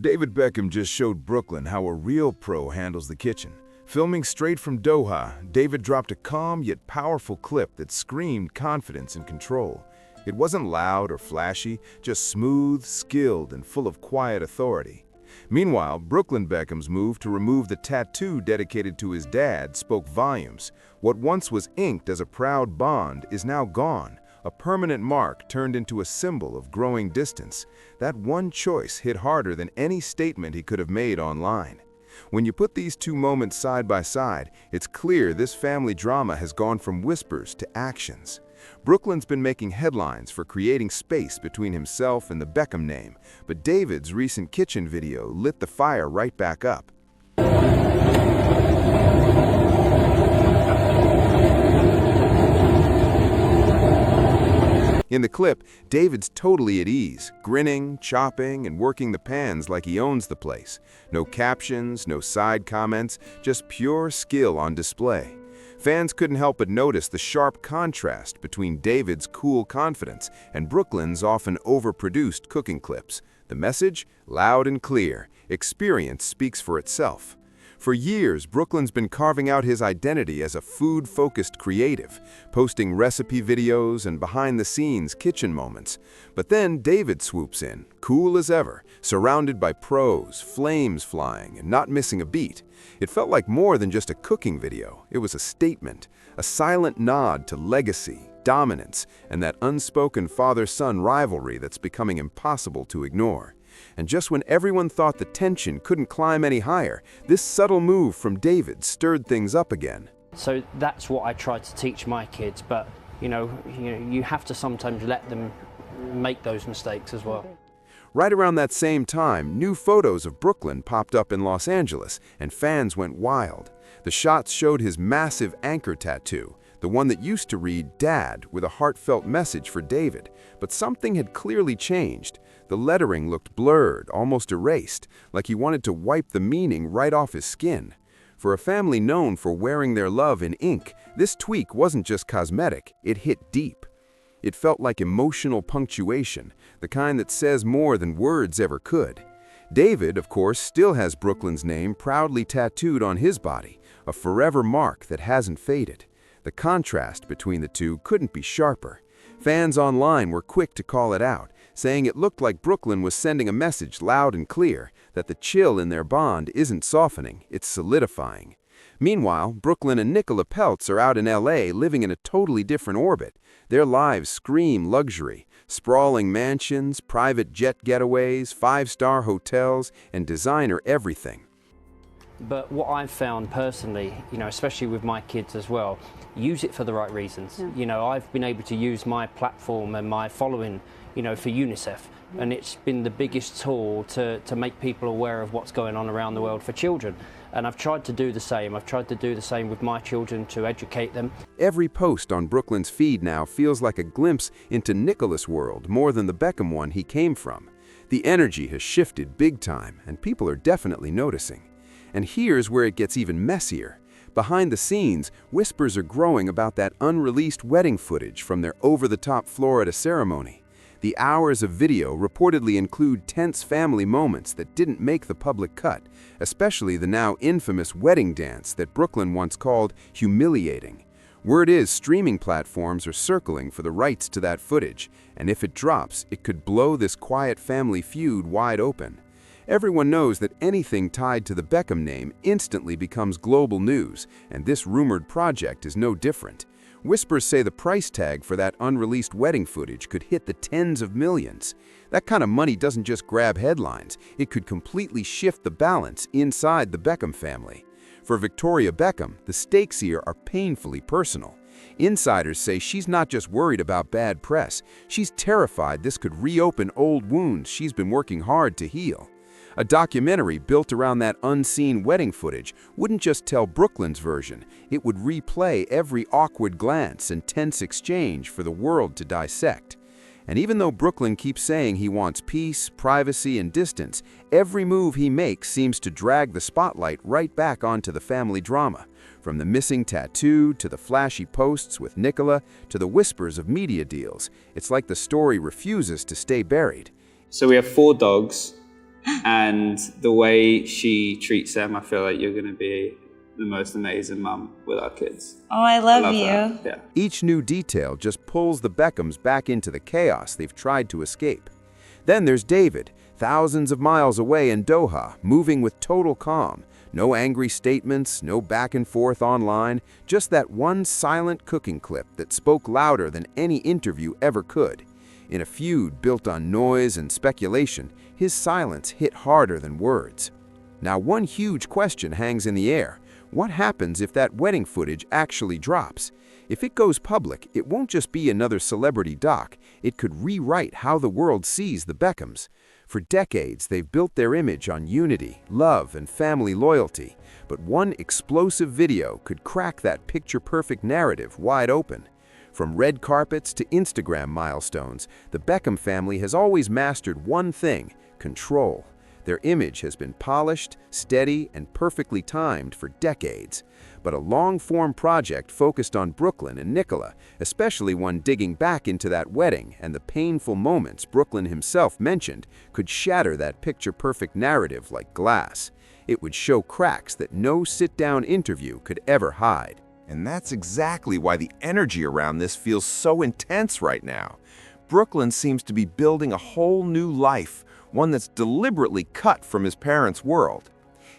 David Beckham just showed Brooklyn how a real pro handles the kitchen. Filming straight from Doha, David dropped a calm yet powerful clip that screamed confidence and control. It wasn't loud or flashy, just smooth, skilled, and full of quiet authority. Meanwhile, Brooklyn Beckham's move to remove the tattoo dedicated to his dad spoke volumes. What once was inked as a proud bond is now gone, a permanent mark turned into a symbol of growing distance. That one choice hit harder than any statement he could have made online. When you put these two moments side by side, it's clear this family drama has gone from whispers to actions. Brooklyn's been making headlines for creating space between himself and the Beckham name, but David's recent kitchen video lit the fire right back up. In the clip, David's totally at ease, grinning, chopping, and working the pans like he owns the place. No captions, no side comments, just pure skill on display. Fans couldn't help but notice the sharp contrast between David's cool confidence and Brooklyn's often overproduced cooking clips. The message? Loud and clear. Experience speaks for itself. For years, Brooklyn's been carving out his identity as a food-focused creative, posting recipe videos and behind-the-scenes kitchen moments. But then David swoops in, cool as ever, surrounded by pros, flames flying, and not missing a beat. It felt like more than just a cooking video. It was a statement, a silent nod to legacy, dominance, and that unspoken father-son rivalry that's becoming impossible to ignore. And just when everyone thought the tension couldn't climb any higher, this subtle move from David stirred things up again. So that's what I try to teach my kids, but you have to sometimes let them make those mistakes as well. Right around that same time, new photos of Brooklyn popped up in Los Angeles, and fans went wild. The shots showed his massive anchor tattoo, the one that used to read "Dad" with a heartfelt message for David. But something had clearly changed. The lettering looked blurred, almost erased, like he wanted to wipe the meaning right off his skin. For a family known for wearing their love in ink, this tweak wasn't just cosmetic, it hit deep. It felt like emotional punctuation, the kind that says more than words ever could. David, of course, still has Brooklyn's name proudly tattooed on his body, a forever mark that hasn't faded. The contrast between the two couldn't be sharper. Fans online were quick to call it out, saying it looked like Brooklyn was sending a message loud and clear that the chill in their bond isn't softening, it's solidifying. Meanwhile, Brooklyn and Nicola Peltz are out in LA living in a totally different orbit. Their lives scream luxury, sprawling mansions, private jet getaways, five-star hotels, and designer everything. But what I've found personally, especially with my kids as well, use it for the right reasons. Yeah. I've been able to use my platform and my following, for UNICEF. And it's been the biggest tool to make people aware of what's going on around the world for children. And I've tried to do the same. I've tried to do the same with my children to educate them. Every post on Brooklyn's feed now feels like a glimpse into Nicola's world more than the Beckham one he came from. The energy has shifted big time, and people are definitely noticing. And here's where it gets even messier. Behind the scenes, whispers are growing about that unreleased wedding footage from their over-the-top Florida ceremony. The hours of video reportedly include tense family moments that didn't make the public cut, especially the now infamous wedding dance that Brooklyn once called humiliating. Word is streaming platforms are circling for the rights to that footage, and if it drops, it could blow this quiet family feud wide open. Everyone knows that anything tied to the Beckham name instantly becomes global news, and this rumored project is no different. Whispers say the price tag for that unreleased wedding footage could hit the tens of millions. That kind of money doesn't just grab headlines, it could completely shift the balance inside the Beckham family. For Victoria Beckham, the stakes here are painfully personal. Insiders say she's not just worried about bad press, she's terrified this could reopen old wounds she's been working hard to heal. A documentary built around that unseen wedding footage wouldn't just tell Brooklyn's version, it would replay every awkward glance and tense exchange for the world to dissect. And even though Brooklyn keeps saying he wants peace, privacy, and distance, every move he makes seems to drag the spotlight right back onto the family drama. From the missing tattoo, to the flashy posts with Nicola, to the whispers of media deals, it's like the story refuses to stay buried. So we have 4 dogs, And the way she treats them, I feel like you're going to be the most amazing mum with our kids. Oh, I love you. That. Yeah. Each new detail just pulls the Beckhams back into the chaos they've tried to escape. Then there's David, thousands of miles away in Doha, moving with total calm. No angry statements, no back and forth online, just that one silent cooking clip that spoke louder than any interview ever could. In a feud built on noise and speculation, his silence hit harder than words. Now, one huge question hangs in the air. What happens if that wedding footage actually drops? If it goes public, it won't just be another celebrity doc. It could rewrite how the world sees the Beckhams. For decades, they've built their image on unity, love, and family loyalty. But one explosive video could crack that picture-perfect narrative wide open. From red carpets to Instagram milestones, the Beckham family has always mastered one thing: control. Their image has been polished, steady, and perfectly timed for decades. But a long-form project focused on Brooklyn and Nicola, especially one digging back into that wedding and the painful moments Brooklyn himself mentioned, could shatter that picture-perfect narrative like glass. It would show cracks that no sit-down interview could ever hide. And that's exactly why the energy around this feels so intense right now. Brooklyn seems to be building a whole new life, one that's deliberately cut from his parents' world.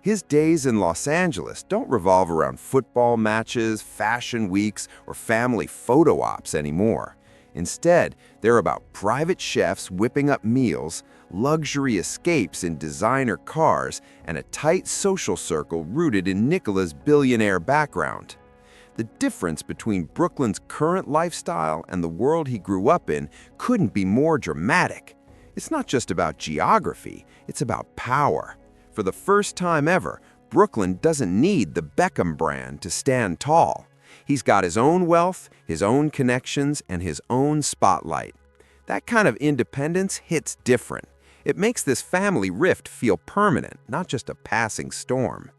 His days in Los Angeles don't revolve around football matches, fashion weeks, or family photo ops anymore. Instead, they're about private chefs whipping up meals, luxury escapes in designer cars, and a tight social circle rooted in Nicola's billionaire background. The difference between Brooklyn's current lifestyle and the world he grew up in couldn't be more dramatic. It's not just about geography, it's about power. For the first time ever, Brooklyn doesn't need the Beckham brand to stand tall. He's got his own wealth, his own connections, and his own spotlight. That kind of independence hits different. It makes this family rift feel permanent, not just a passing storm.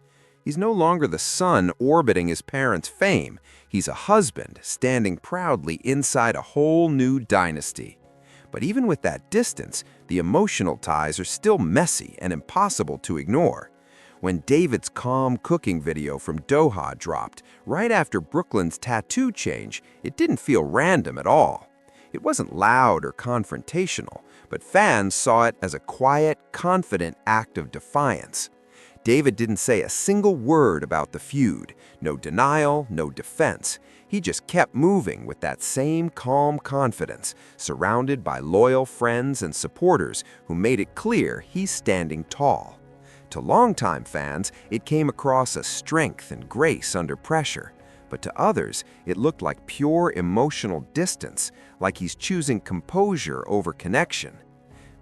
He's no longer the son orbiting his parents' fame. He's a husband standing proudly inside a whole new dynasty. But even with that distance, the emotional ties are still messy and impossible to ignore. When David's calm cooking video from Doha dropped, right after Brooklyn's tattoo change, it didn't feel random at all. It wasn't loud or confrontational, but fans saw it as a quiet, confident act of defiance. David didn't say a single word about the feud, no denial, no defense. He just kept moving with that same calm confidence, surrounded by loyal friends and supporters who made it clear he's standing tall. To longtime fans, it came across as strength and grace under pressure. But to others, it looked like pure emotional distance, like he's choosing composure over connection.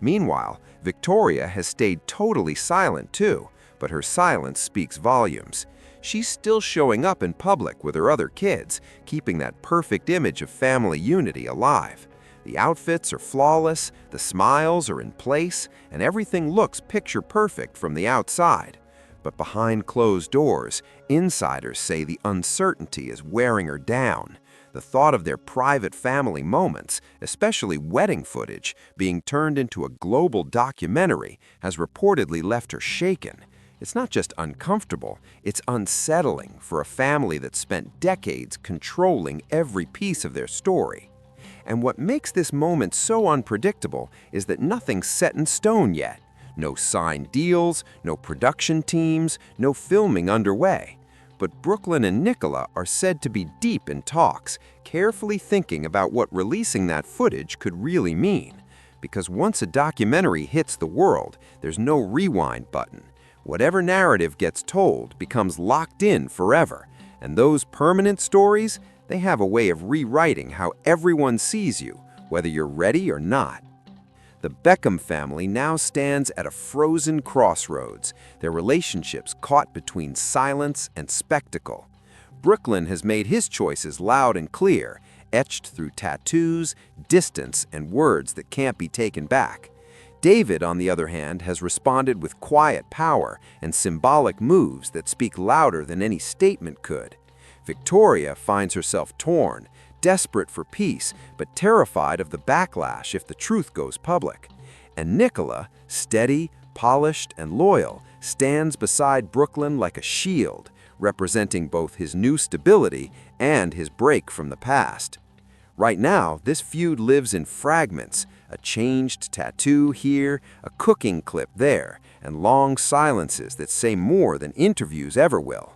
Meanwhile, Victoria has stayed totally silent too, but her silence speaks volumes. She's still showing up in public with her other kids, keeping that perfect image of family unity alive. The outfits are flawless, the smiles are in place, and everything looks picture perfect from the outside. But behind closed doors, insiders say the uncertainty is wearing her down. The thought of their private family moments, especially wedding footage, being turned into a global documentary has reportedly left her shaken. It's not just uncomfortable, it's unsettling for a family that spent decades controlling every piece of their story. And what makes this moment so unpredictable is that nothing's set in stone yet. No signed deals, no production teams, no filming underway. But Brooklyn and Nicola are said to be deep in talks, carefully thinking about what releasing that footage could really mean. Because once a documentary hits the world, there's no rewind button. Whatever narrative gets told becomes locked in forever. And those permanent stories, they have a way of rewriting how everyone sees you, whether you're ready or not. The Beckham family now stands at a frozen crossroads, their relationships caught between silence and spectacle. Brooklyn has made his choices loud and clear, etched through tattoos, distance, and words that can't be taken back. David, on the other hand, has responded with quiet power and symbolic moves that speak louder than any statement could. Victoria finds herself torn, desperate for peace, but terrified of the backlash if the truth goes public. And Nicola, steady, polished and loyal, stands beside Brooklyn like a shield, representing both his new stability and his break from the past. Right now, this feud lives in fragments, a changed tattoo here, a cooking clip there, and long silences that say more than interviews ever will.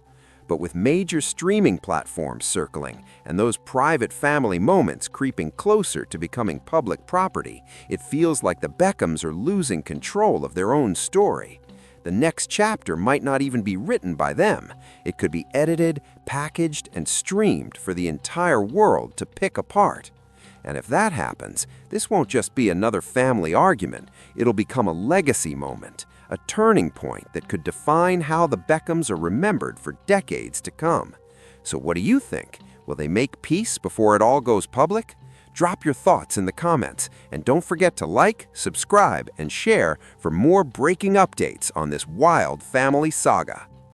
But with major streaming platforms circling and those private family moments creeping closer to becoming public property, it feels like the Beckhams are losing control of their own story. The next chapter might not even be written by them. It could be edited, packaged, and streamed for the entire world to pick apart. And if that happens, this won't just be another family argument. It'll become a legacy moment, a turning point that could define how the Beckhams are remembered for decades to come. So what do you think? Will they make peace before it all goes public? Drop your thoughts in the comments, and don't forget to like, subscribe, and share for more breaking updates on this wild family saga.